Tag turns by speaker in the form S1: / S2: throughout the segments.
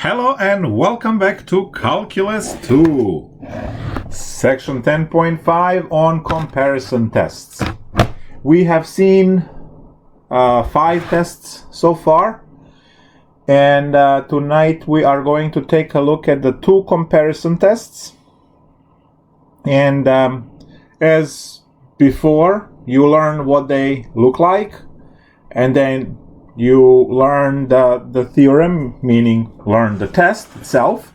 S1: Hello and welcome back to Calculus2, section 10.5 on comparison tests. We have seen 5 tests so far, and tonight we are going to take a look at the 2 comparison tests. And as before, you learn what they look like, and then you learn the theorem, meaning learn the test itself,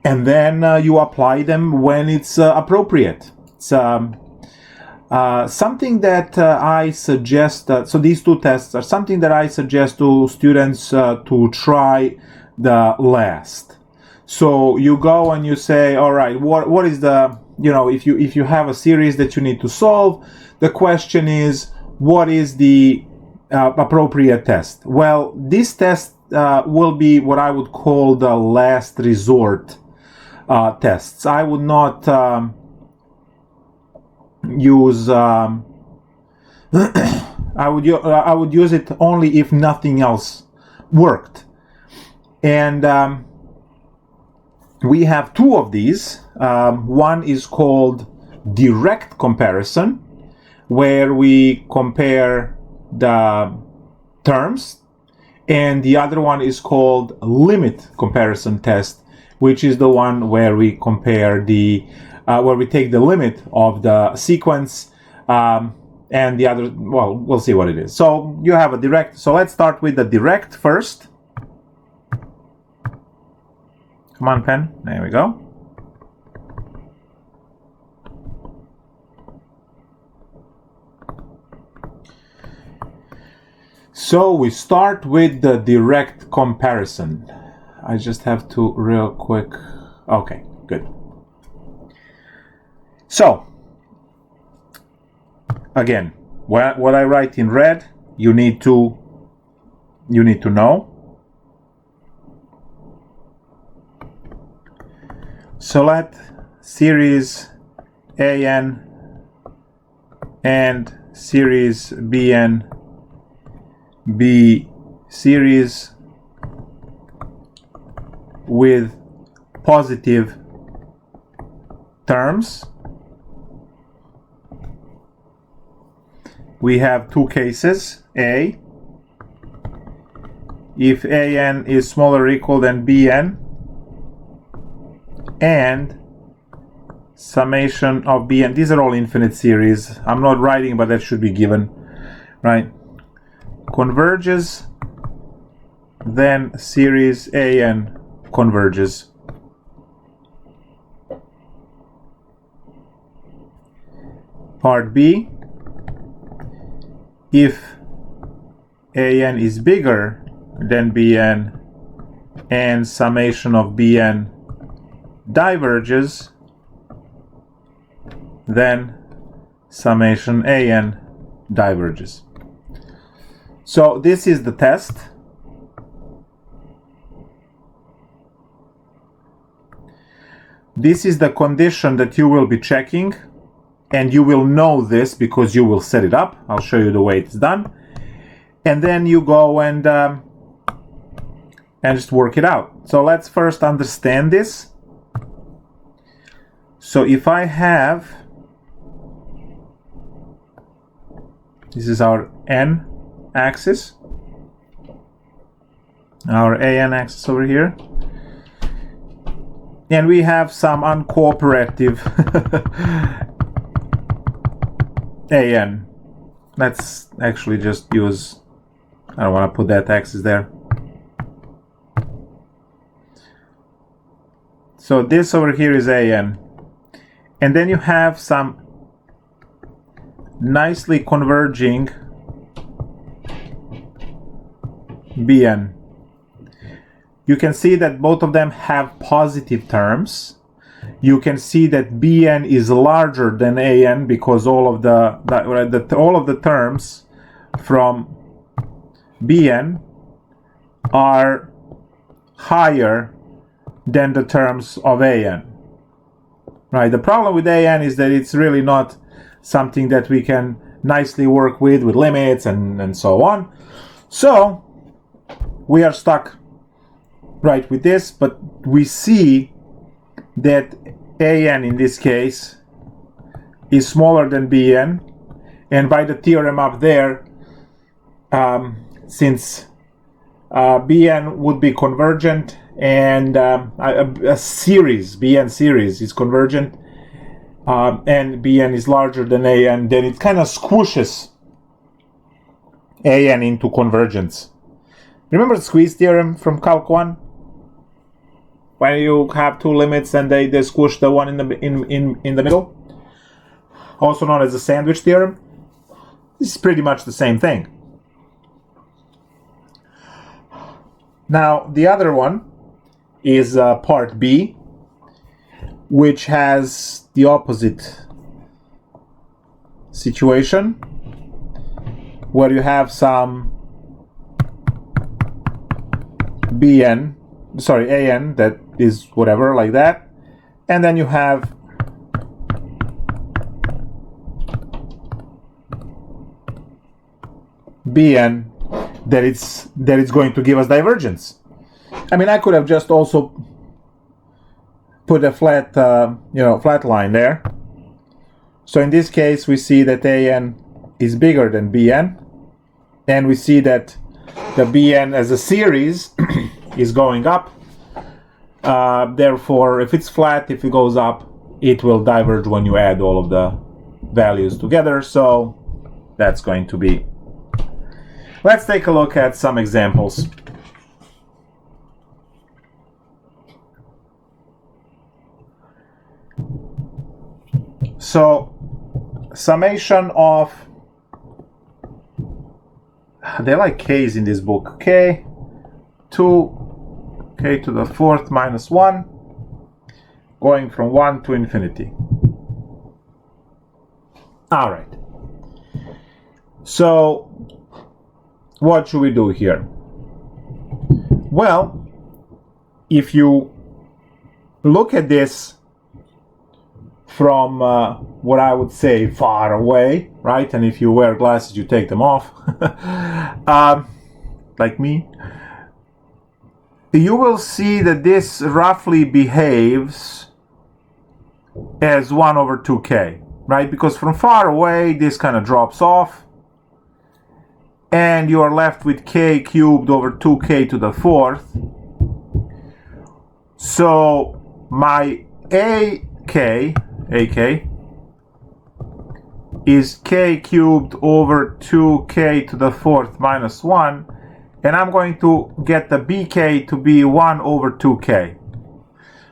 S1: and then you apply them when it's appropriate. It's something that I suggest, so these 2 tests are something that I suggest to students to try the last. So you go and you say, all right, what is the, if you have a series that you need to solve, the question is, what is the appropriate test? Well, this test will be what I would call the last resort tests. I would not use I would use it only if nothing else worked. And we have 2 of these. One is called direct comparison, where we compare the terms, and the other one is called limit comparison test, which is the one where we compare where we take the limit of the sequence, and the other, well, we'll see what it is. So you have a direct. So let's start with the direct first. Come on, pen. There we go. So we start with the direct comparison. I just have to real quick. Okay, good. So again, what I write in red, you need to know. So let series AN and series BN be series with positive terms. We have 2 cases. A, if AN is smaller or equal than BN, and summation of BN. These are all infinite series. I'm not writing, but that should be given, right? Converges, then series AN converges. Part B, if AN is bigger than BN and summation of BN diverges, then summation AN diverges. So this is the test. This is the condition that you will be checking, and you will know this because you will set it up. I'll show you the way it's done. And then you go and just work it out. So let's first understand this. So if I have, this is our N axis, our AN axis over here, and we have some uncooperative AN. Let's actually just use, I don't want to put that axis there. So this over here is AN, and then you have some nicely converging BN. You can see that both of them have positive terms. You can see that BN is larger than AN because all of the terms from BN are higher than the terms of AN. Right? The problem with AN is that it's really not something that we can nicely work with limits and so on. So we are stuck right, with this, but we see that AN in this case is smaller than BN, and by the theorem up there, since BN would be convergent and a series, BN series is convergent, and BN is larger than AN, then it kind of squishes AN into convergence. Remember the squeeze theorem from Calc 1? When you have two limits and they squish the one in the middle? Also known as the Sandwich Theorem. This is pretty much the same thing. Now, the other one is part B, which has the opposite situation, where you have some AN that is whatever, like that, and then you have BN that it's going to give us divergence. I mean, I could have just also put a flat line there. So in this case, we see that AN is bigger than BN, and we see that the BN as a series is going up. Therefore, if it's flat, if it goes up, it will diverge when you add all of the values together. So that's going to be. Let's take a look at some examples. So, summation of, they like k's in this book, k, 2, k to the 4th minus 1, going from 1 to infinity. All right. So, what should we do here? Well, if you look at this from what I would say far away, right? And if you wear glasses, you take them off, like me, you will see that this roughly behaves as 1 over 2k, right? Because from far away, this kind of drops off, and you are left with k cubed over 2k to the 4th. So my AK is k cubed over 2k to the 4th minus 1, and I'm going to get the BK to be 1 over 2k.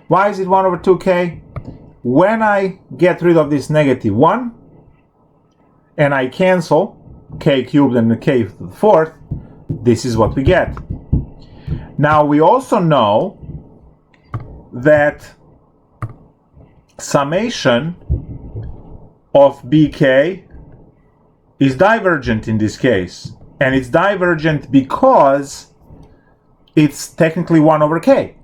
S1: Why is it 1 over 2k? When I get rid of this negative 1, and I cancel k cubed and the k to the 4th, this is what we get. Now we also know that summation of BK is divergent in this case, and it's divergent because it's technically 1 over k,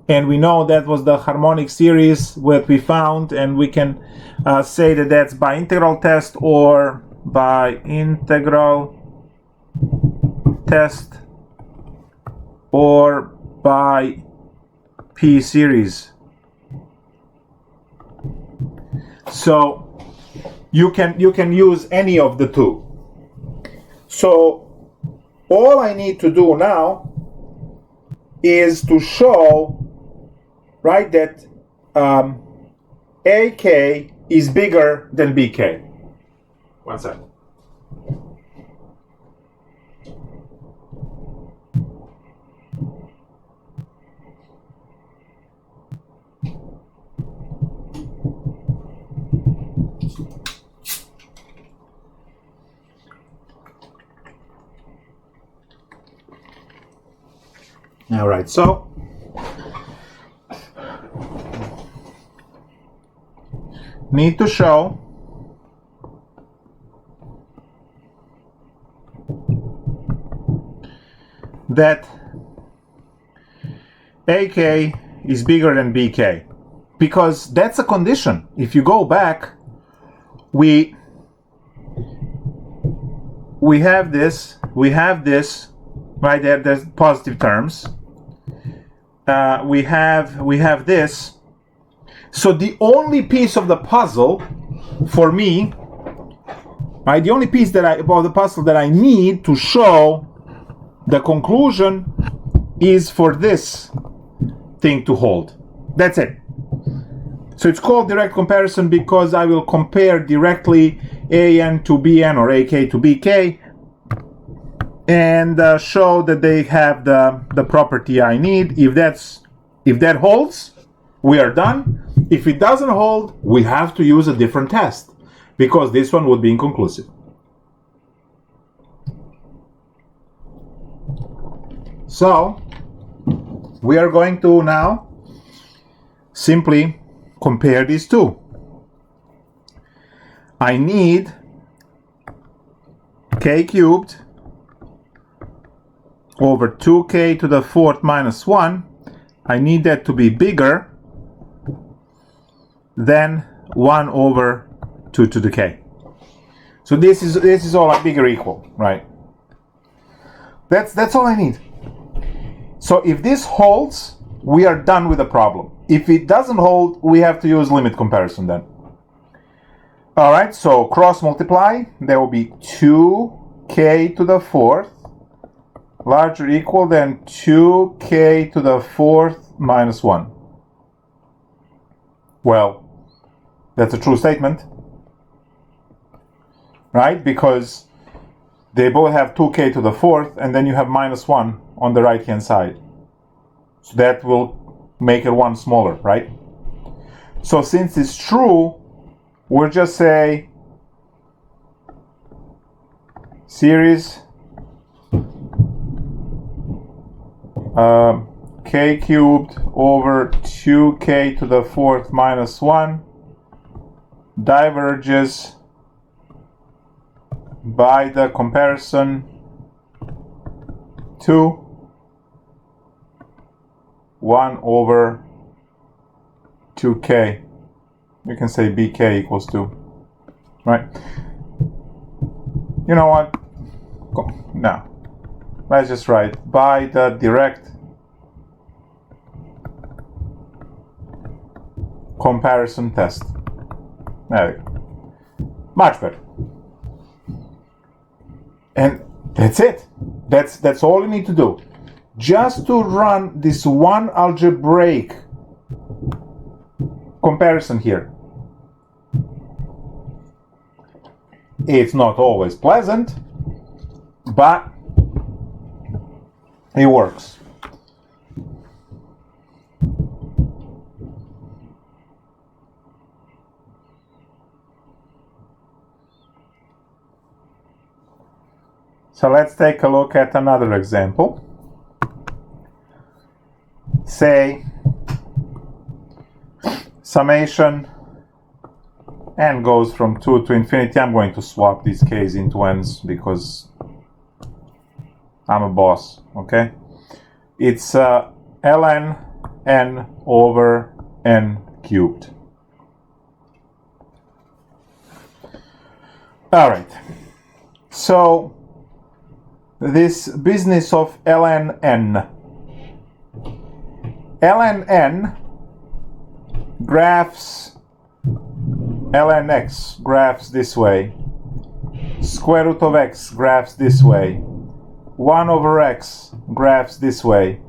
S1: and we know that was the harmonic series that we found, and we can say that that's by integral test or by integral test or by P series. So you can use any of the two. So all I need to do now is to show, right, that AK is bigger than BK. One second. All right, so need to show that AK is bigger than BK, because that's a condition. If you go back, we have this, right there, there's positive terms. we have this. So the only piece of the puzzle for me, right, the only piece of the puzzle that I need to show the conclusion is for this thing to hold. That's it. So it's called direct comparison because I will compare directly AN to BN or AK to BK and show that they have the property I need. If that holds, we are done. If it doesn't hold, we have to use a different test because this one would be inconclusive. So we are going to now simply compare these two. I need k cubed over 2k to the fourth minus 1. I need that to be bigger than 1 over 2 to the k. So this is all a bigger equal, right? That's all I need. So if this holds, we are done with the problem. If it doesn't hold, we have to use limit comparison then. All right, so cross multiply, there will be 2k to the fourth larger equal than 2k to the fourth minus 1. Well, that's a true statement, right? Because they both have 2k to the fourth, and then you have minus 1 on the right-hand side. So that will make it one smaller, right? So since it's true, we'll just say series k cubed over 2k to the fourth minus 1 diverges by the comparison to 1 over 2k. You can say bk equals 2, right? You know what? Now, let's just write by the direct comparison test. There we go. Much better. And that's it. That's all you need to do. Just to run this one algebraic comparison here. It's not always pleasant, but it works. So let's take a look at another example. Say summation n goes from 2 to infinity. I'm going to swap these k's into n's because I'm a boss, okay? It's ln n over n cubed. All right. So this business of ln n. ln n graphs ln x graphs this way. Square root of x graphs this way. 1 over x graphs this way.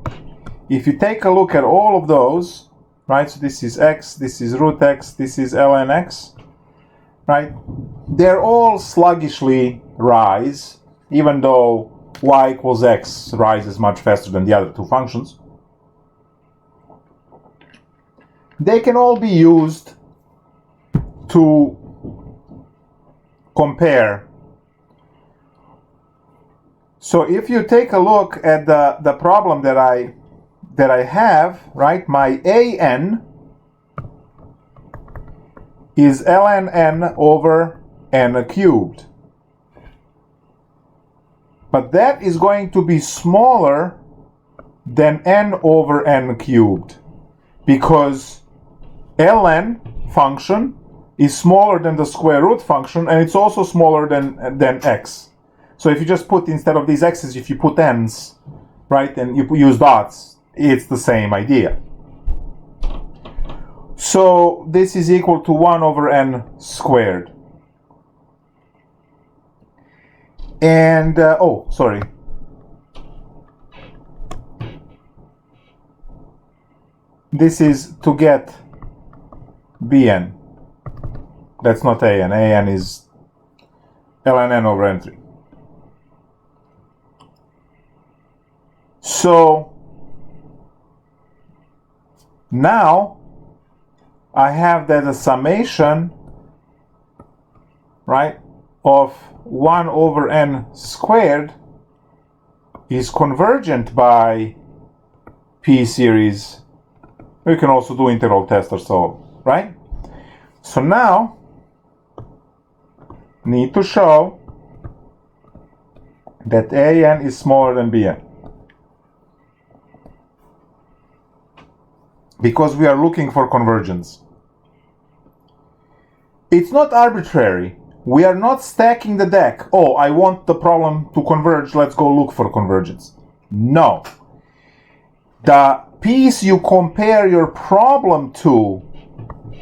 S1: If you take a look at all of those, right, so this is x, this is root x, this is ln x, right, they're all sluggishly rise, even though y equals x rises much faster than the other two functions. They can all be used to compare. So if you take a look at the problem that I have, right, my an is ln n over n cubed. But that is going to be smaller than n over n cubed because ln function is smaller than the square root function, and it's also smaller than x. So if you just put, instead of these x's, if you put n's, right, and you use dots, it's the same idea. So this is equal to 1 over n squared. And, this is to get Bn. That's not An. An is ln n over n3. So now I have that a summation, right, of 1 over n squared is convergent by P series. We can also do integral test or so, right? So now need to show that An is smaller than Bn. Because we are looking for convergence. It's not arbitrary. We are not stacking the deck. Oh, I want the problem to converge. Let's go look for convergence. No. The piece you compare your problem to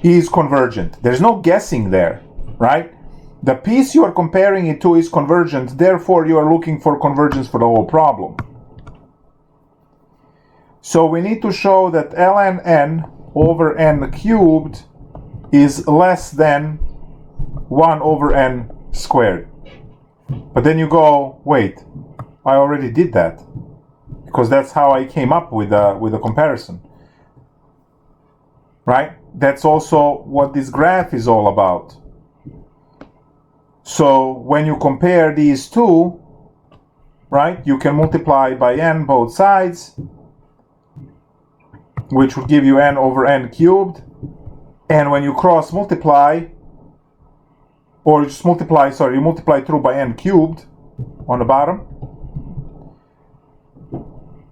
S1: is convergent. There's no guessing there, right? The piece you are comparing it to is convergent. Therefore, you are looking for convergence for the whole problem. So we need to show that ln n over n cubed is less than 1 over n squared. But then you go, wait, I already did that. Because that's how I came up with a comparison. Right? That's also what this graph is all about. So when you compare these two, right, you can multiply by n both sides, which would give you n over n cubed. And when you cross multiply, or you just multiply, you multiply through by n cubed on the bottom.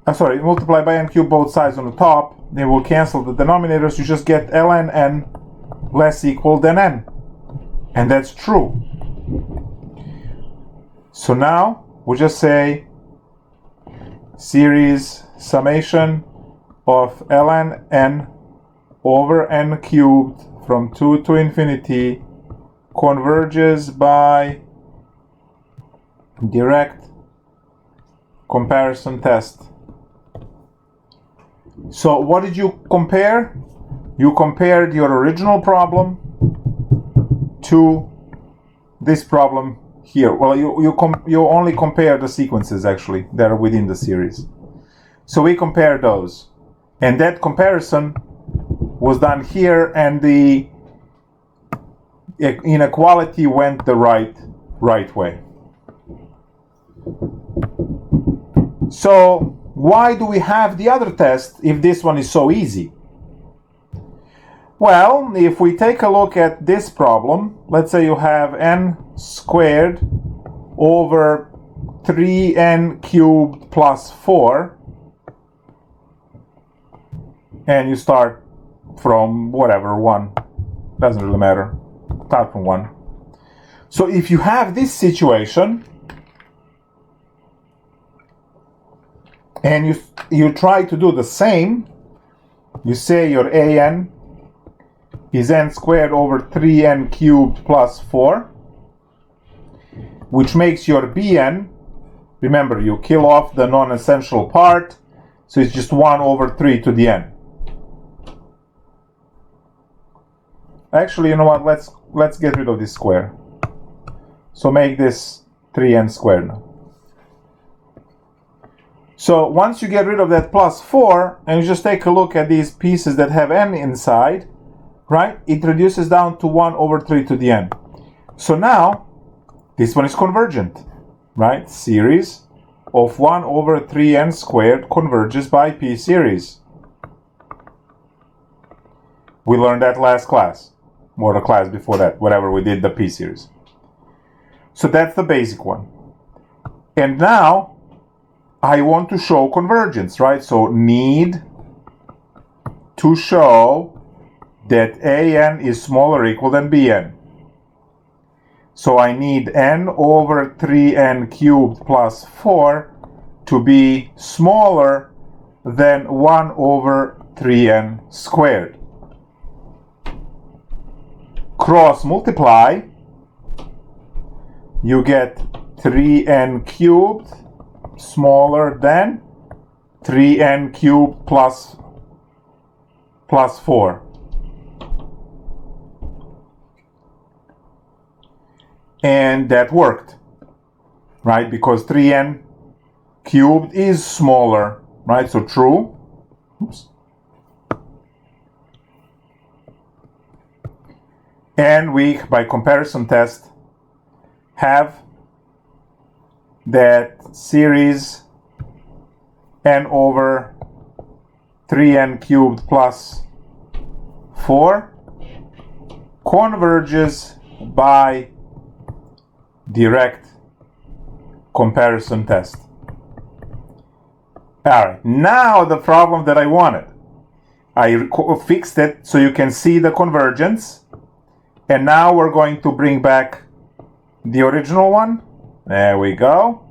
S1: Multiply by n cubed both sides on the top. They will cancel the denominators. You just get ln n less equal than n. And that's true. So now we'll just say series summation of ln n over n cubed from 2 to infinity converges by direct comparison test. So what did you compare? You compared your original problem to this problem here. Well, you only compare the sequences actually that are within the series. So we compare those. And that comparison was done here, and the inequality went the right way. So why do we have the other test if this one is so easy? Well, if we take a look at this problem, let's say you have n squared over 3n cubed plus 4, and you start from whatever, 1, doesn't really matter, start from 1. So if you have this situation, and you try to do the same, you say your an is n squared over 3n cubed plus 4, which makes your bn, remember you kill off the non-essential part, so it's just 1 over 3 to the n. Actually, you know what, let's get rid of this square. So make this 3n squared now. So once you get rid of that plus 4, and you just take a look at these pieces that have n inside, right, it reduces down to 1 over 3 to the n. So now, this one is convergent, right? Series of 1 over 3n squared converges by P series. We learned that last class, or the class before that, whatever we did, the P series. So that's the basic one. And now, I want to show convergence, right? So need to show that an is smaller or equal than bn. So I need n over 3n cubed plus 4 to be smaller than 1 over 3n squared. Cross multiply, you get 3n cubed smaller than 3n cubed plus 4. And that worked, right? Because 3n cubed is smaller, right? So true. Oops. And we, by comparison test, have that series n over 3n cubed plus 4 converges by direct comparison test. Alright, now the problem that I wanted. I fixed it so you can see the convergence. And now we're going to bring back the original one. There we go.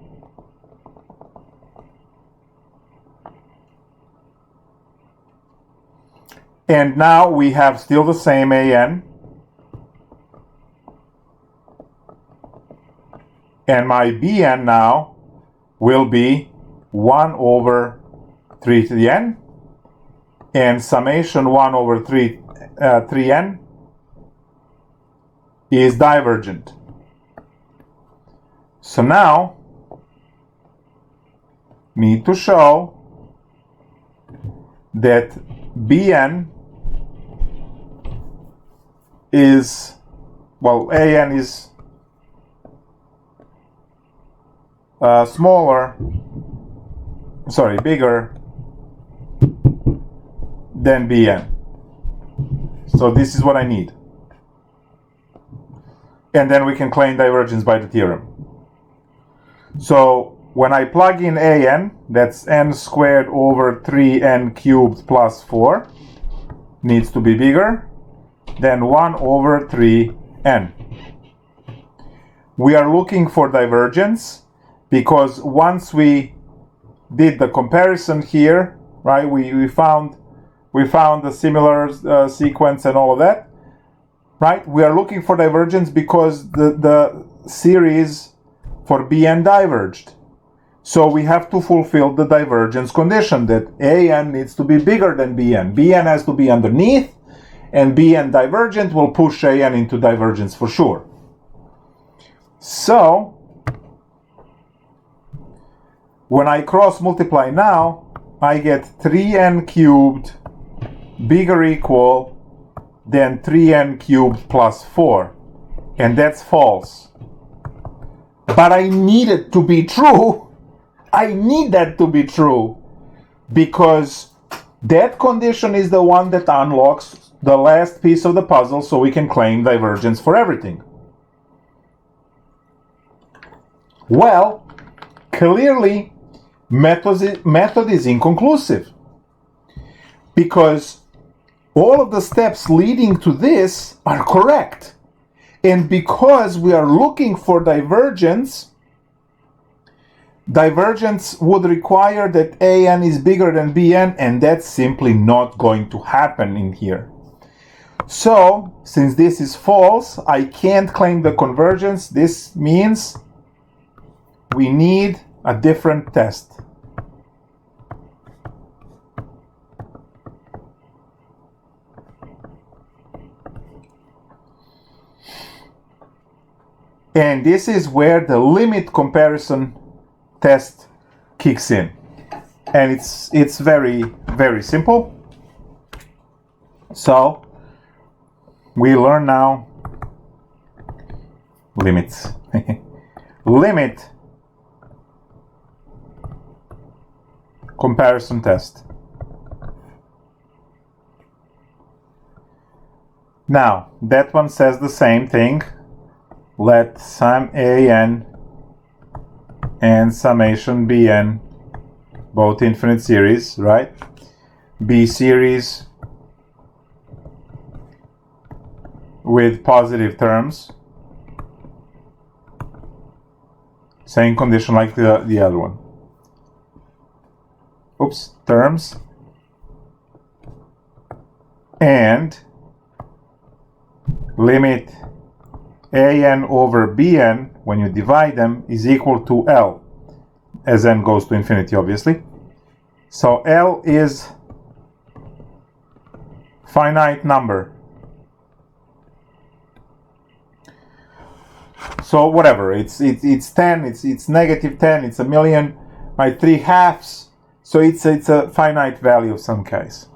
S1: And now we have still the same an. And my bn now will be 1 over 3 to the n. And summation 1 over 3n is divergent. So now, need to show that bn is, well, an is bigger than bn. So this is what I need. And then we can claim divergence by the theorem. So when I plug in an, that's n squared over 3n cubed plus 4, needs to be bigger than 1 over 3n. We are looking for divergence because once we did the comparison here, right, we found the similar sequence and all of that. Right? We are looking for divergence because the series for bn diverged. So we have to fulfill the divergence condition that an needs to be bigger than bn. Bn has to be underneath, and bn divergent will push an into divergence for sure. So when I cross multiply now, I get 3n cubed bigger equal than 3n cubed plus 4. And that's false. But I need it to be true. I need that to be true. Because that condition is the one that unlocks the last piece of the puzzle so we can claim divergence for everything. Well, clearly, method is inconclusive. Because all of the steps leading to this are correct. And because we are looking for divergence, divergence would require that an is bigger than bn, and that's simply not going to happen in here. So, since this is false, I can't claim the convergence. This means we need a different test. And this is where the limit comparison test kicks in. And it's very, very simple. So we learn now limits. Limit comparison test. Now, that one says the same thing. Let sum an and summation bn, both infinite series, right, be series with positive terms. Same condition like the other one. terms, and limit an over bn, when you divide them, is equal to L, as n goes to infinity, obviously. So L is finite number. So whatever, it's 10, it's negative 10, it's a million, by 3/2, so it's a finite value of some case.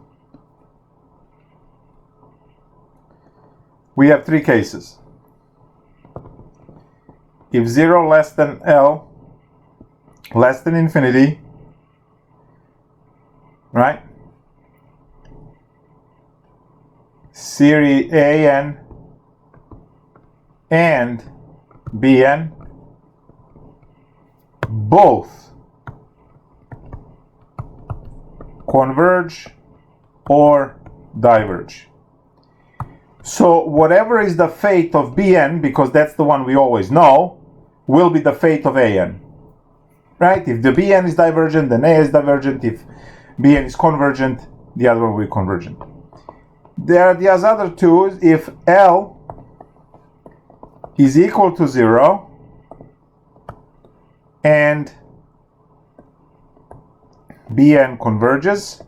S1: We have three cases. If 0 less than L, less than infinity, right? Series an and bn both converge or diverge. So whatever is the fate of bn, because that's the one we always know, will be the fate of an. Right? If the bn is divergent, then a is divergent. If bn is convergent, the other one will be convergent. There are these other two. If L is equal to 0 and bn converges,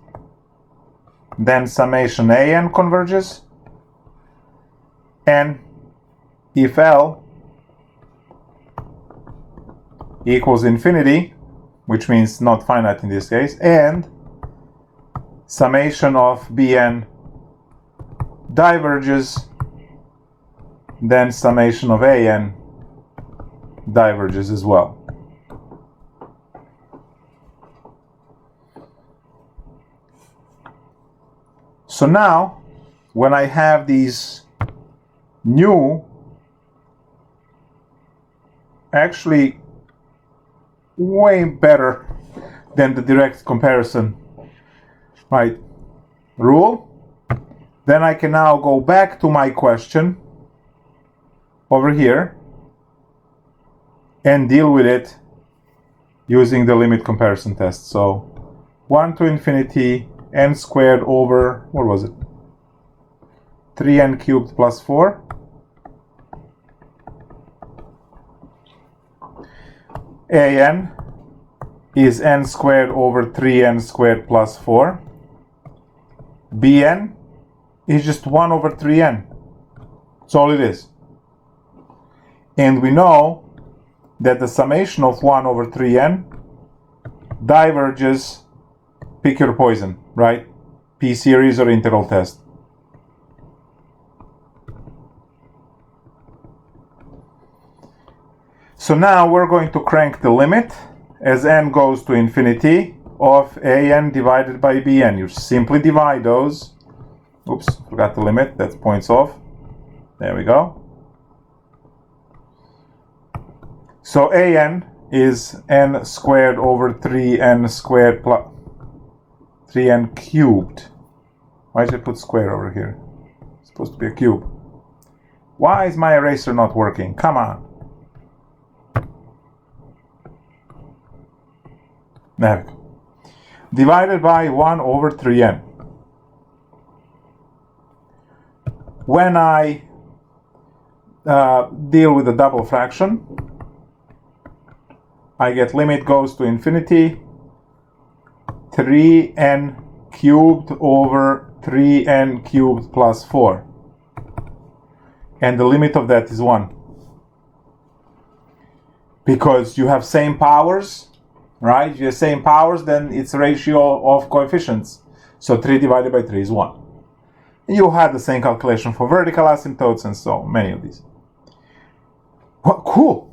S1: then summation an converges. And if L equals infinity, which means not finite in this case, and summation of bn diverges, then summation of an diverges as well. So now, when I have these new, actually way better than the direct comparison, right, rule, then I can now go back to my question over here and deal with it using the limit comparison test. So 1 to infinity n squared over, what was it, 3n cubed plus 4. An is n squared over 3n squared plus 4. Bn is just 1 over 3n. That's all it is. And we know that the summation of 1 over 3n diverges, pick your poison, right? P-series or integral test. So now we're going to crank the limit as n goes to infinity of an divided by bn. You simply divide those. Oops, forgot the limit. That's points off. There we go. So an is n squared over 3n squared plus 3n cubed. Why did I put square over here? It's supposed to be a cube. Why is my eraser not working? Come on. There we go. Divided by 1 over 3n. When I deal with a double fraction, I get limit goes to infinity 3n cubed over 3n cubed plus 4. And the limit of that is 1. Because you have same powers, right? If you have same powers, then it's a ratio of coefficients. So 3 divided by 3 is 1. You had the same calculation for vertical asymptotes and so many of these. Well, cool.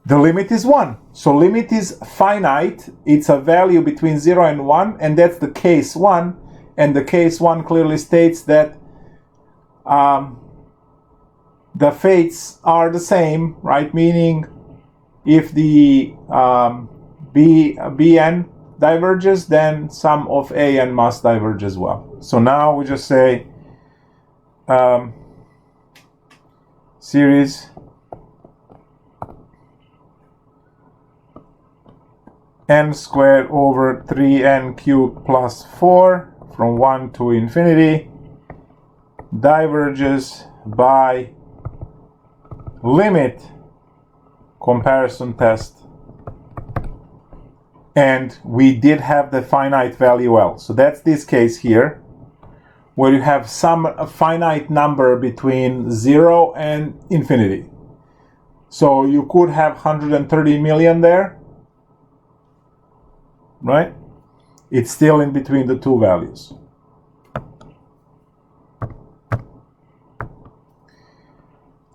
S1: The limit is 1. So limit is finite. It's a value between 0 and 1, and that's the case 1. And the case 1 clearly states that the fates are the same, right? Meaning if the bn diverges, then sum of an must diverge as well. So now we just say series n squared over 3n cubed plus 4 from 1 to infinity diverges by limit comparison test, and we did have the finite value L. So that's this case here, where you have some finite number between 0 and infinity. So you could have 130 million there, right? It's still in between the two values.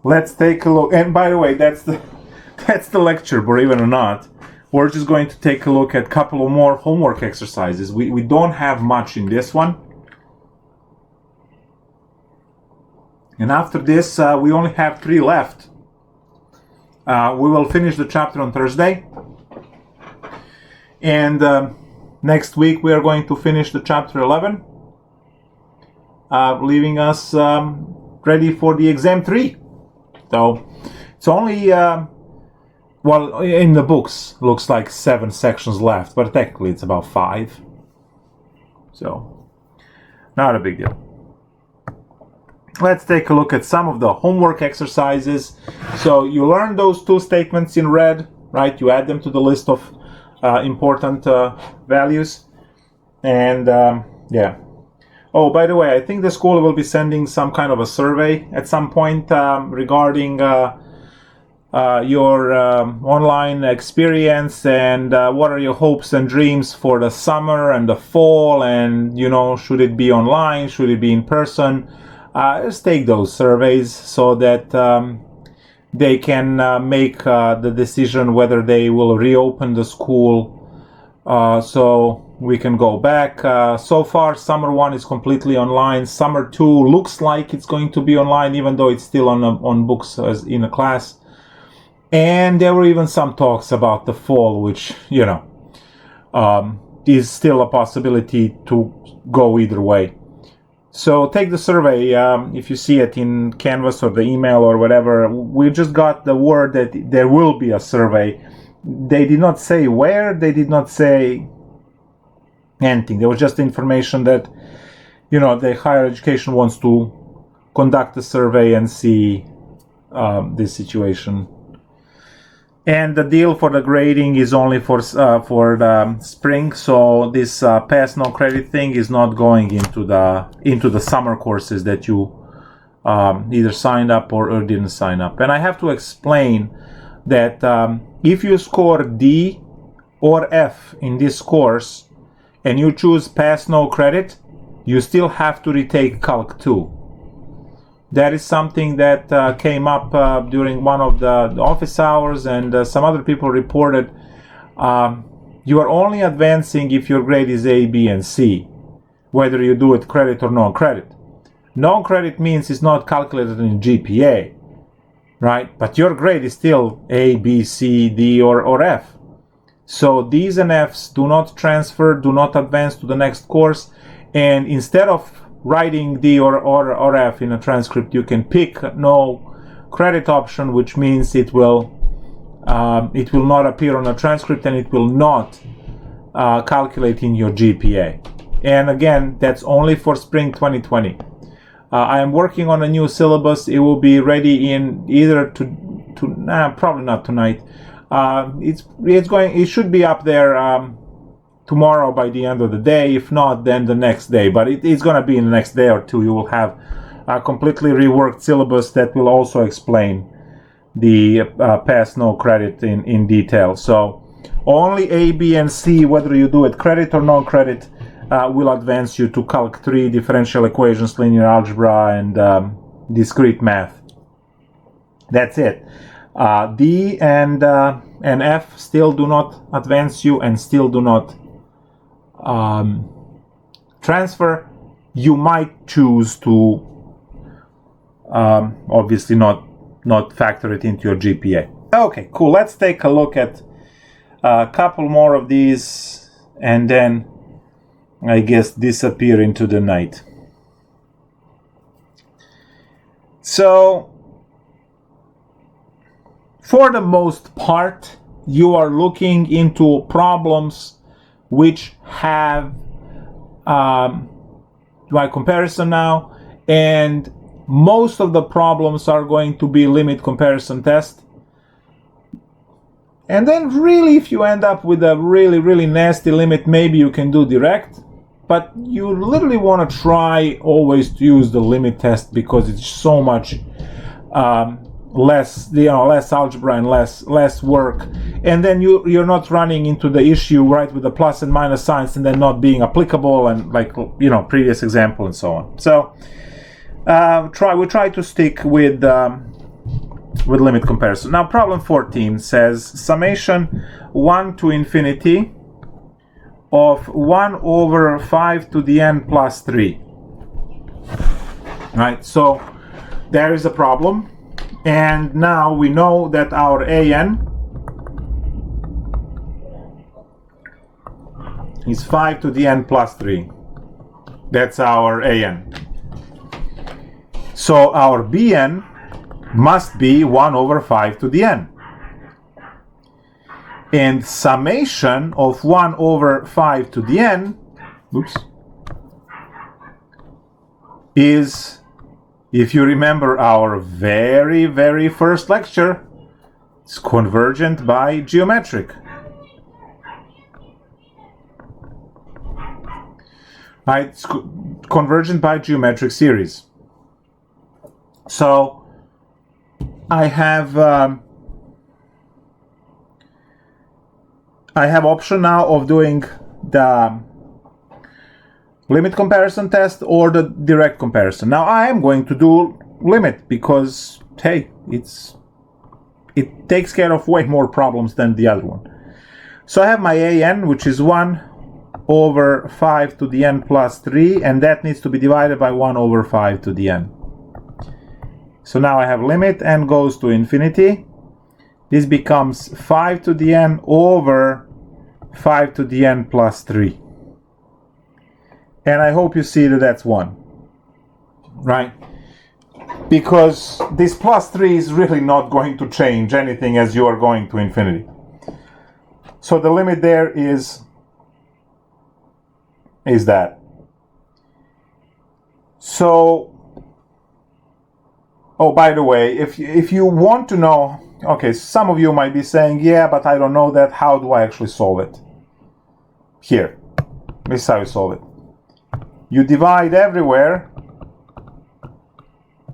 S1: Let's take a look. And by the way, that's the lecture, believe it or not. We're just going to take a look at a couple of more homework exercises. We don't have much in this one. And after this, we only have 3 left. We will finish the chapter on Thursday. And next week we are going to finish the chapter 11, leaving us ready for the exam 3. So it's only, well, in the books, looks like 7 sections left, but technically it's about 5. So, not a big deal. Let's take a look at some of the homework exercises. So you learn those 2 statements in red, right? You add them to the list of important values. And yeah. Oh, by the way, I think the school will be sending some kind of a survey at some point regarding your online experience, and what are your hopes and dreams for the summer and the fall, and, you know, should it be online, should it be in person? Just take those surveys so that they can make the decision whether they will reopen the school, so we can go back. So far, summer 1 is completely online. Summer 2 looks like it's going to be online, even though it's still on books as in a class. And there were even some talks about the fall, which, you know, is still a possibility to go either way. So take the survey. If you see it in Canvas or the email or whatever, we just got the word that there will be a survey. They did not say where, they did not say anything. There was just information that, you know, the higher education wants to conduct a survey and see this situation. And the deal for the grading is only for the spring, so this pass no credit thing is not going into the summer courses that you either signed up or didn't sign up. And I have to explain that if you score D or F in this course and you choose pass no credit, you still have to retake Calc2. That is something that came up during one of the office hours, and some other people reported you are only advancing if your grade is A, B, and C, whether you do it credit or non-credit. Non-credit means it's not calculated in GPA, right? But your grade is still A, B, C, D, or F. So D's and F's do not transfer, do not advance to the next course, and instead of writing D or F in a transcript, you can pick no credit option, which means it will not appear on a transcript and it will not calculate in your GPA. And again, that's only for spring 2020. I am working on a new syllabus. It will be ready in either probably not tonight. It should be up there tomorrow by the end of the day. If not, then the next day. But it's going to be in the next day or two. You will have a completely reworked syllabus that will also explain the pass no credit in detail. So only A, B, and C, whether you do it credit or non-credit, will advance you to Calc 3, differential equations, linear algebra, and discrete math. That's it. D and F still do not advance you and still do not transfer. You might choose to obviously not factor it into your GPA. Okay, cool. Let's take a look at a couple more of these and then I guess disappear into the night. So for the most part, you are looking into problems which have my comparison now, and most of the problems are going to be limit comparison test. And then really, if you end up with a really nasty limit, maybe you can do direct, but you literally want to try always to use the limit test because it's so much less algebra and less work, and then you're not running into the issue right with the plus and minus signs and then not being applicable, and like previous example and so on. So we try to stick with limit comparison. Now problem 14 says summation 1 to infinity of 1 over 5 to the n plus 3. Right, so there is a problem, and now we know that our an is 5 to the n plus 3. That's our an. So our bn must be 1 over 5 to the n. And summation of 1 over 5 to the n, is, if you remember our very first lecture, it's convergent by geometric. Right? It's convergent by geometric series. So I have option now of doing the limit comparison test or the direct comparison. Now I am going to do limit because, hey, it takes care of way more problems than the other one. So I have my an, which is 1 over 5 to the n plus 3, and that needs to be divided by 1 over 5 to the n. So now I have limit n goes to infinity. This becomes 5 to the n over 5 to the n plus 3. And I hope you see that that's 1. Right? Because this plus 3 is really not going to change anything as you are going to infinity. So the limit there is that. So, oh, by the way, if you want to know, okay, some of you might be saying, yeah, but I don't know that. How do I actually solve it? Here, this is how you solve it. You divide everywhere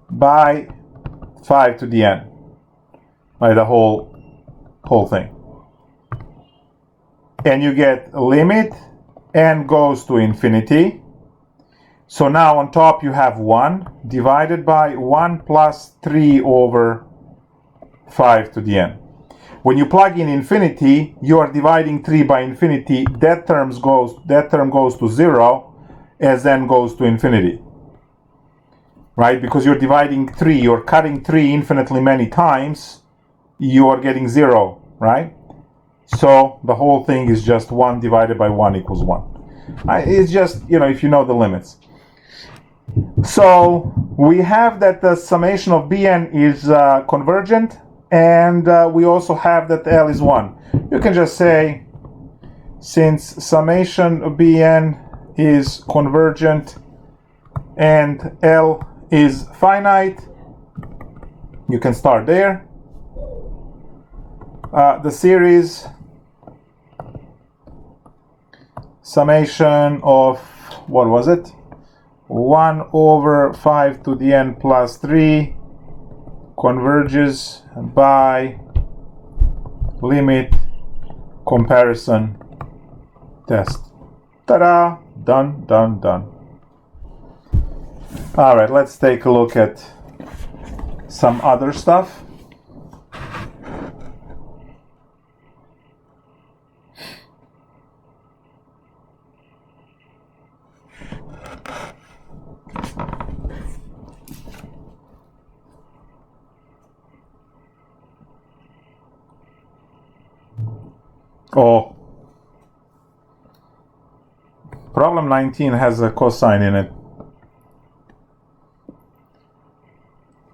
S1: by 5 to the n, by the whole thing. And you get limit n goes to infinity. So now on top you have 1 divided by 1 plus 3 over 5 to the n. When you plug in infinity, you are dividing 3 by infinity. That term goes to 0 as n goes to infinity. Right? Because you're dividing 3, you're cutting 3 infinitely many times, you are getting 0, right? So the whole thing is just 1 divided by 1 equals 1. It's just, if you know the limits. So we have that the summation of Bn is convergent, and we also have that L is 1. You can just say, since summation of Bn is convergent and L is finite, you can start there. The series summation of, what was it? 1 over 5 to the n plus 3 converges by limit comparison test. Ta-da! Done. All right, let's take a look at some other stuff. Oh, problem 19 has a cosine in it.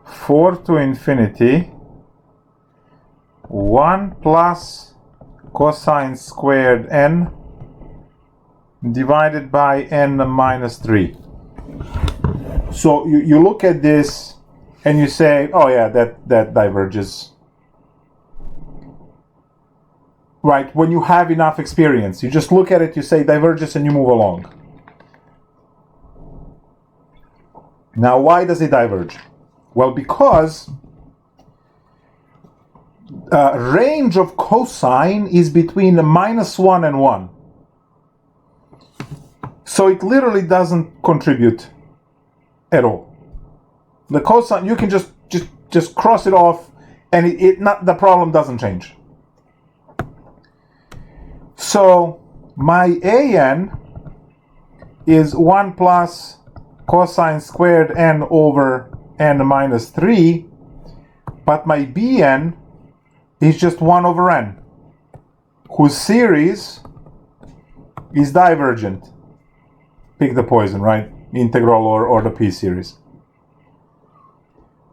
S1: 4 to infinity 1 plus cosine squared n divided by n minus 3. So you look at this and you say, oh yeah, that diverges. Right, when you have enough experience, you just look at it, you say diverges, and you move along. Now, why does it diverge? Well, because range of cosine is between -1 and 1. So it literally doesn't contribute at all. The cosine, you can just cross it off, and the problem doesn't change. So my an is 1 plus cosine squared n over n minus 3, but my bn is just 1 over n, whose series is divergent. Pick the poison, right? Integral or the p-series.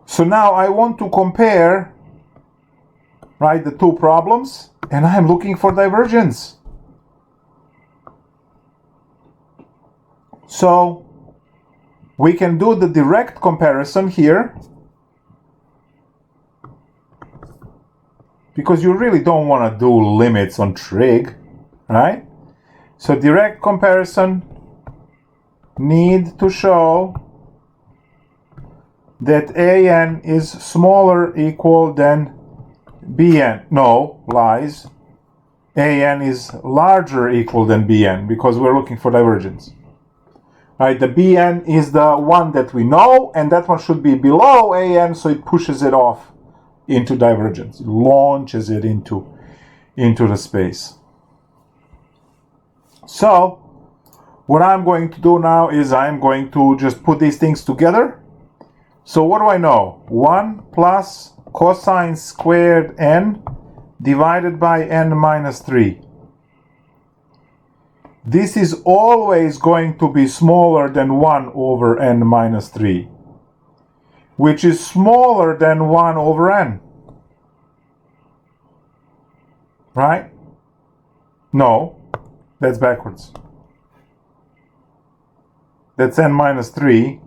S1: So now I want to compare, right, the two problems, and I'm looking for divergence. So we can do the direct comparison here, because you really don't want to do limits on trig, right? So direct comparison need to show that an is smaller equal than bn. No, lies. An is larger equal than bn, because we're looking for divergence. Right, the bn is the one that we know, and that one should be below an, so it pushes it off into divergence. It launches it into the space. So what I'm going to do now is I'm going to just put these things together. So what do I know? 1 plus cosine squared n divided by n minus 3. This is always going to be smaller than 1 over n minus 3, which is smaller than 1 over n. Right? No, that's backwards. That's n minus 3.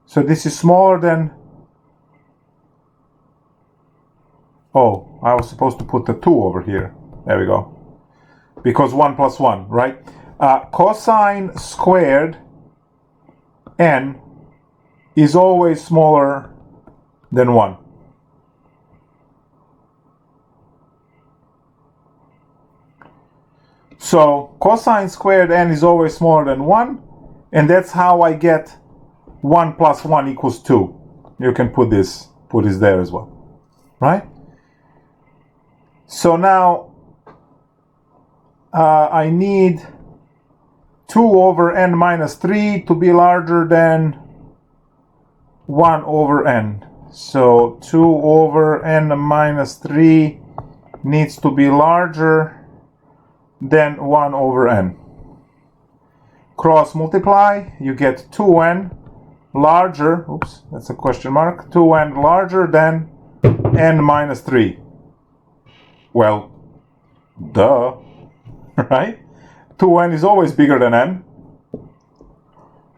S1: So this is smaller than... Oh, I was supposed to put the 2 over here. There we go. Because 1 plus 1, right? Cosine squared n is always smaller than 1. So cosine squared n is always smaller than 1, and that's how I get 1 plus 1 equals 2. You can put this there as well, right? So now I need 2 over n minus 3 to be larger than 1 over n. So 2 over n minus 3 needs to be larger than 1 over n. Cross multiply, you get 2n larger, oops, that's a question mark, 2n larger than n minus 3. Well, duh. Right? 2n is always bigger than n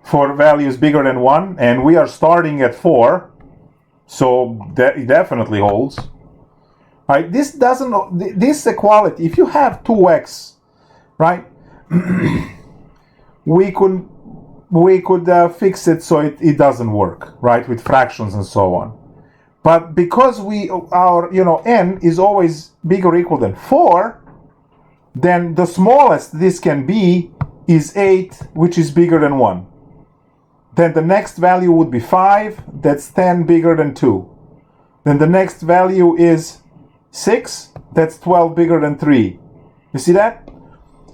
S1: for values bigger than 1, and we are starting at 4, so that it definitely holds. Right? This equality, if you have 2x, right, we could fix it so it doesn't work, right, with fractions and so on. But because n is always bigger or equal than 4, then the smallest this can be is 8, which is bigger than 1. Then the next value would be 5, that's 10 bigger than 2. Then the next value is 6, that's 12 bigger than 3. You see that?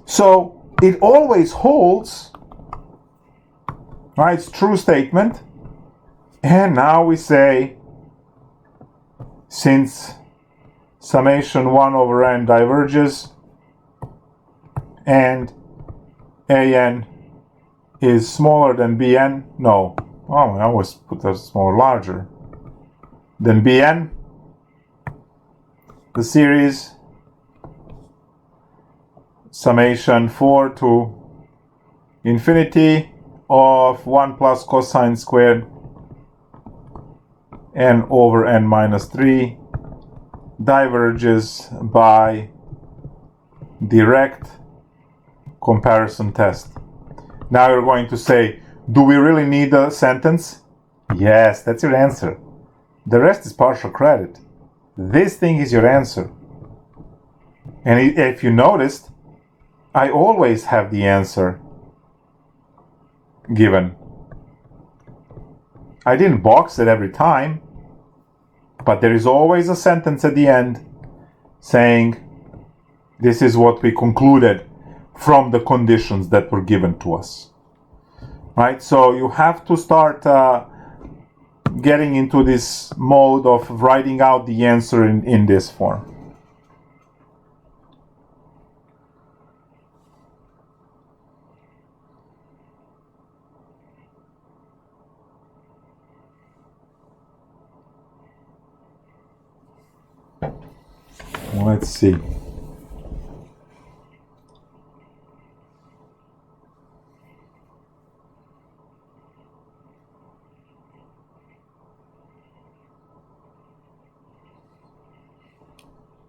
S1: So it always holds, right? It's true statement. And now we say, since summation 1 over n diverges, and an is smaller than bn, no, oh, I always put that smaller, larger than bn, the series summation 4 to infinity of 1 plus cosine squared n over n minus 3 diverges by direct comparison test. Now you're going to say, do we really need a sentence? Yes, that's your answer. The rest is partial credit. This thing is your answer. And if you noticed, I always have the answer given. I didn't box it every time, but there is always a sentence at the end saying this is what we concluded from the conditions that were given to us. Right? So you have to start getting into this mode of writing out the answer in this form. Let's see.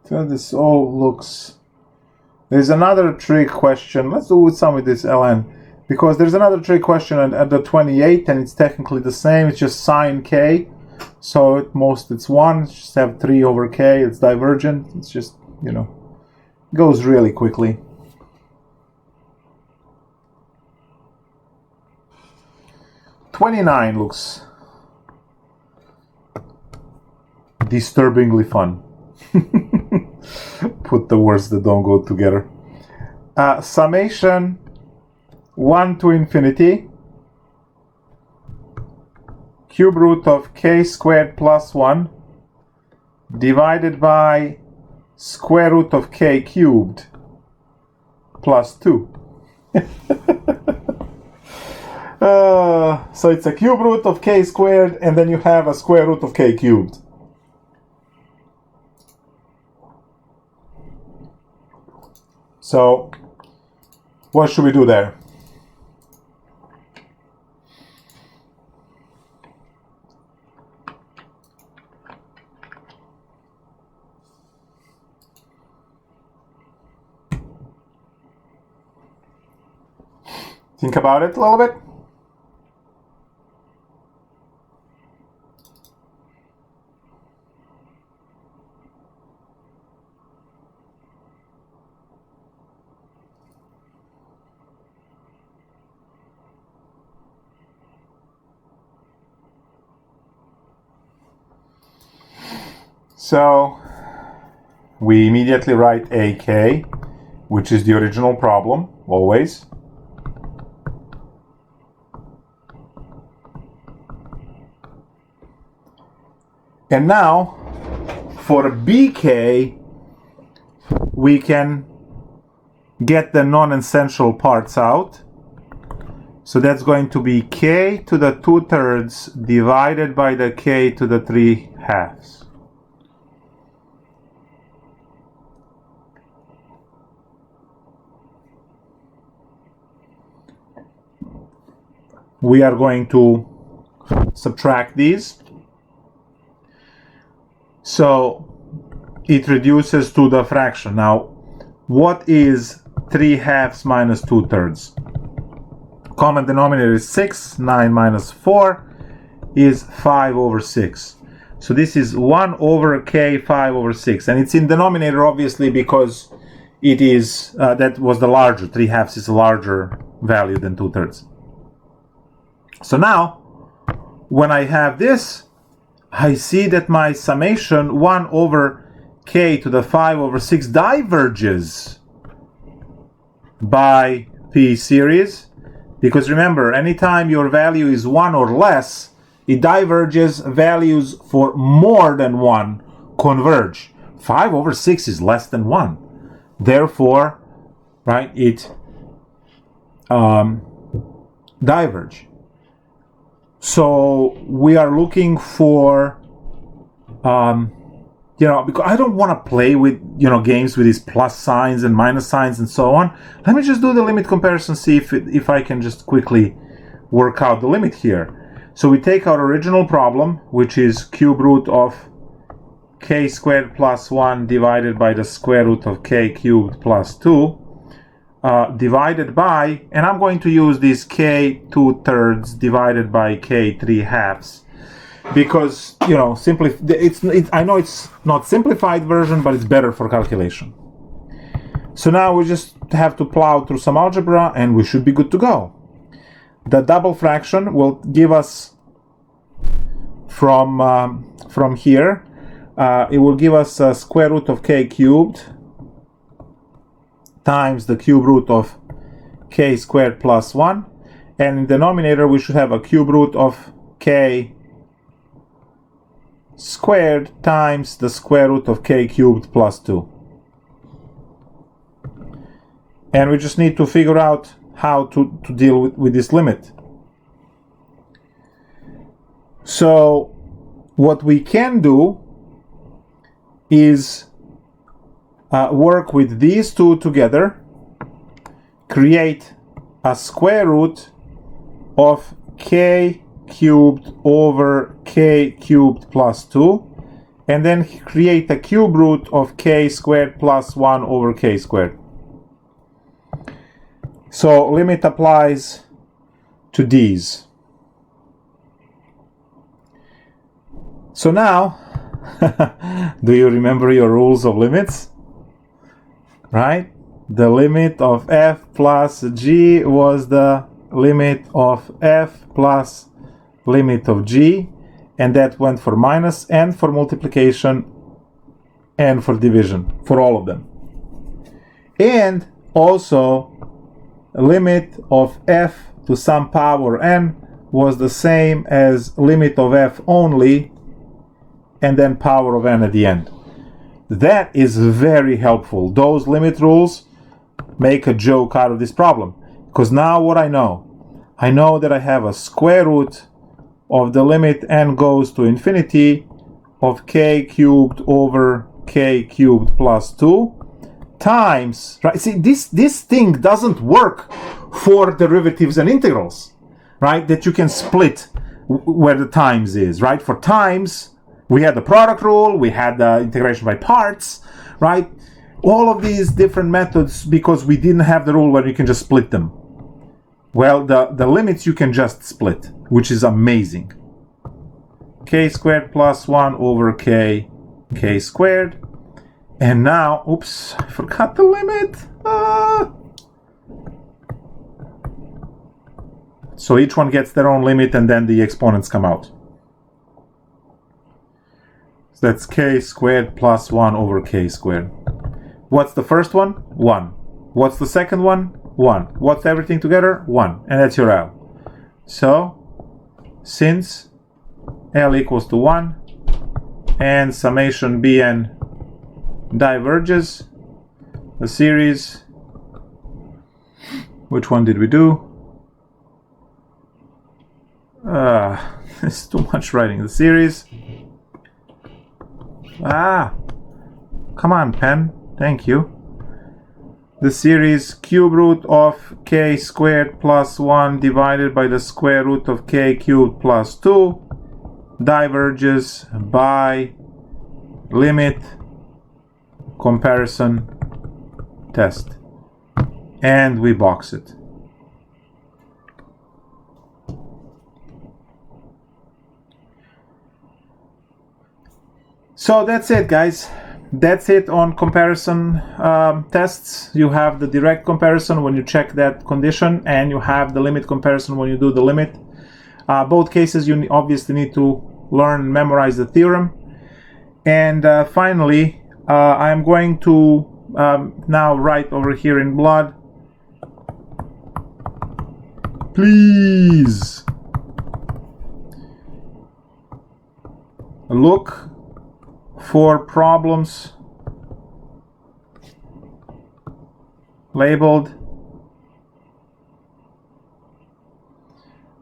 S1: So this all looks... There's another trick question. Let's do some with this ln. Because there's another trick question at the 28, and it's technically the same. It's just sine k. So at most it's 1. Just have 3 over k. It's divergent. It's just, goes really quickly. (29) looks disturbingly fun. Put the words that don't go together. Summation 1 to infinity cube root of k squared plus 1 divided by square root of k cubed plus 2. So it's a cube root of k squared, and then you have a square root of k cubed. So what should we do there? Think about it a little bit. So we immediately write AK, which is the original problem, always. And now, for BK, we can get the non-essential parts out. So that's going to be k to the 2/3 divided by the k to the 3/2. We are going to subtract these. So it reduces to the fraction. Now, what is 3/2 minus 2/3? Common denominator is 6. 9 minus 4 is 5 over 6. So this is 1 over k 5 over 6. And it's in denominator, obviously, because it is, that was the larger. 3/2 is a larger value than 2/3. So now, when I have this, I see that my summation 1 over k to the 5 over 6 diverges by p series. Because remember, anytime your value is 1 or less, it diverges. Values for more than 1 converge. 5 over 6 is less than 1. Therefore, right, it diverge. So we are looking for because I don't want to play with, games with these plus signs and minus signs and so on. Let me just do the limit comparison, see if I can just quickly work out the limit here. So we take our original problem, which is cube root of k squared plus 1 divided by the square root of k cubed plus 2, divided by, and I'm going to use this k 2/3 divided by k 3/2, because I know it's not simplified version, but it's better for calculation. So now we just have to plow through some algebra and we should be good to go. The double fraction will give us from here, it will give us a square root of k cubed times the cube root of k squared plus 1, and in the denominator we should have a cube root of k squared times the square root of k cubed plus 2. And we just need to figure out how to deal with this limit. So what we can do is work with these two together, create a square root of k cubed over k cubed plus 2, and then create a cube root of k squared plus 1 over k squared. So limit applies to these. So now, do you remember your rules of limits? Right? The limit of f plus g was the limit of f plus limit of g, and that went for minus and for multiplication and for division, for all of them. And also, limit of f to some power n was the same as limit of f only, and then power of n at the end. That is very helpful. Those limit rules make a joke out of this problem. Because now what I know that I have a square root of the limit n goes to infinity of k cubed over k cubed plus 2 times, right? See, this thing doesn't work for derivatives and integrals, right? That you can split where the times is, right? For times, we had the product rule, we had the integration by parts, right? All of these different methods, because we didn't have the rule where you can just split them. Well, the limits you can just split, which is amazing. K squared plus 1 over k squared. And now, oops, I forgot the limit. So each one gets their own limit and then the exponents come out. So that's k squared plus 1 over k squared. What's the first one? 1. What's the second one? 1. What's everything together? 1. And that's your L. So, since L equals to 1 and summation Bn diverges, the series, which one did we do? It's too much writing. The series, come on pen, thank you. The series cube root of k squared plus 1 divided by the square root of k cubed plus 2 diverges by limit comparison test, and we box it. So that's it, guys. That's it on comparison tests. You have the direct comparison when you check that condition, and you have the limit comparison when you do the limit. Both cases you obviously need to learn and memorize the theorem. And finally, I'm going to now write over here in blood, please look for problems labeled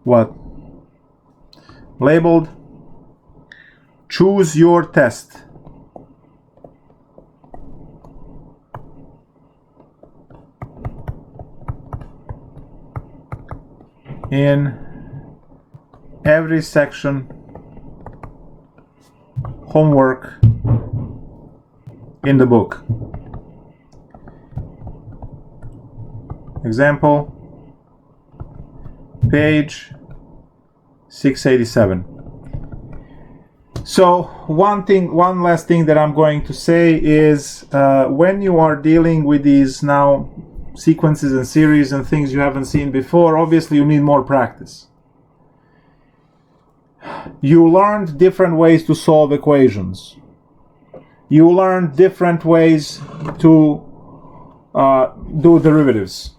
S1: what? Labeled choose your test. in every section homework in the book. Example, page 687. So one last thing that I'm going to say is when you are dealing with these now sequences and series and things you haven't seen before, obviously you need more practice. You learned different ways to solve equations. You learned different ways to do derivatives.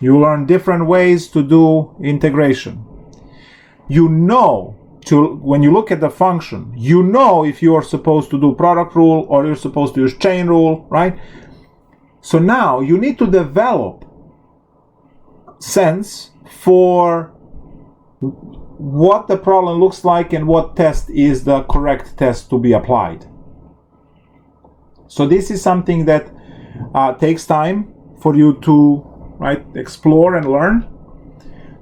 S1: You learn different ways to do integration. You know, when you look at the function, you know if you are supposed to do product rule or you're supposed to use chain rule, right? So now you need to develop sense for what the problem looks like and what test is the correct test to be applied. So this is something that takes time for you to explore and learn.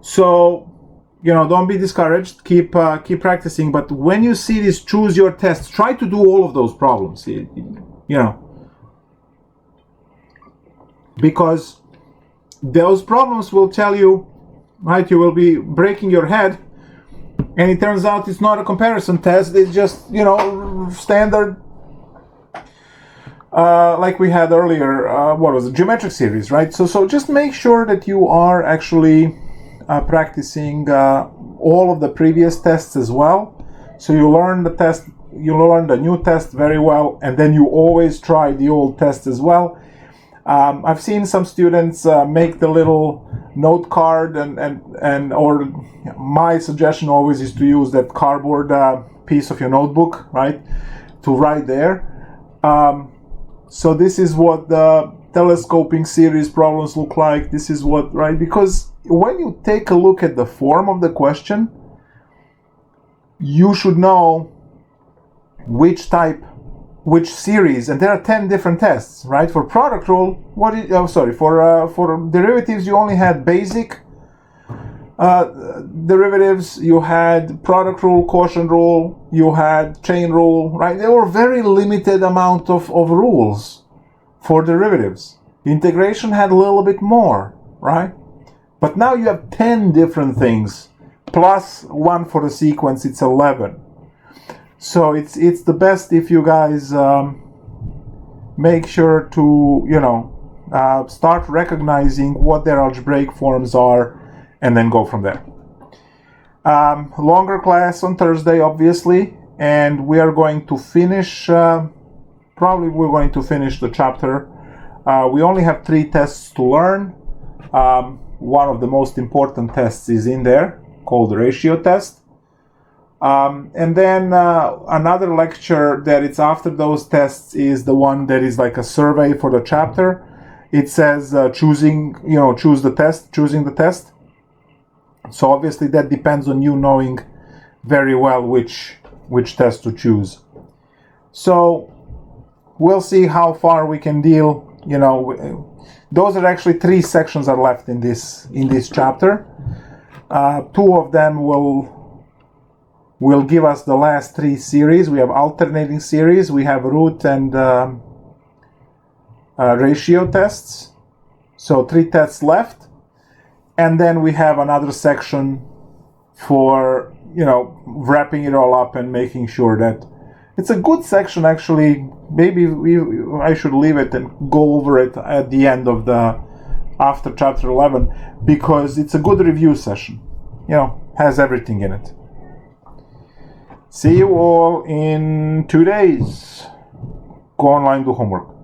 S1: So, don't be discouraged. Keep practicing. But when you see this, choose your tests. Try to do all of those problems. Because those problems will tell you, right? You will be breaking your head, and it turns out it's not a comparison test. It's just standard. Like we had earlier, what was it? Geometric series, right? So just make sure that you are actually practicing all of the previous tests as well. So you learn the test, you learn the new test very well, and then you always try the old test as well. I've seen some students make the little note card, or my suggestion always is to use that cardboard piece of your notebook, right, to write there. So this is what the telescoping series problems look like. This is what, right? Because when you take a look at the form of the question, you should know which series, and there are 10 different tests, right? For product rule, for derivatives, you only had basic derivatives, you had product rule, quotient rule, you had chain rule, right? There were very limited amount of rules for derivatives. Integration had a little bit more, right? But now you have 10 different things, plus one for the sequence, it's 11. So it's the best if you guys make sure to, start recognizing what their algebraic forms are, and then go from there. Longer class on Thursday, obviously, and we are going to finish, probably we're going to finish the chapter. We only have 3 tests to learn. One of the most important tests is in there, called the ratio test. And then another lecture that it's after those tests is the one that is like a survey for the chapter. It says choosing the test. So obviously that depends on you knowing very well which test to choose. So we'll see how far we can deal. Those are actually 3 sections are left in this chapter. 2 of them will give us the last 3 series. We have alternating series, we have root and ratio tests. So 3 tests left. And then we have another section for, wrapping it all up and making sure that it's a good section, actually. Maybe I should leave it and go over it at the end of after chapter 11, because it's a good review session. Has everything in it. See you all in 2 days. Go online, do homework.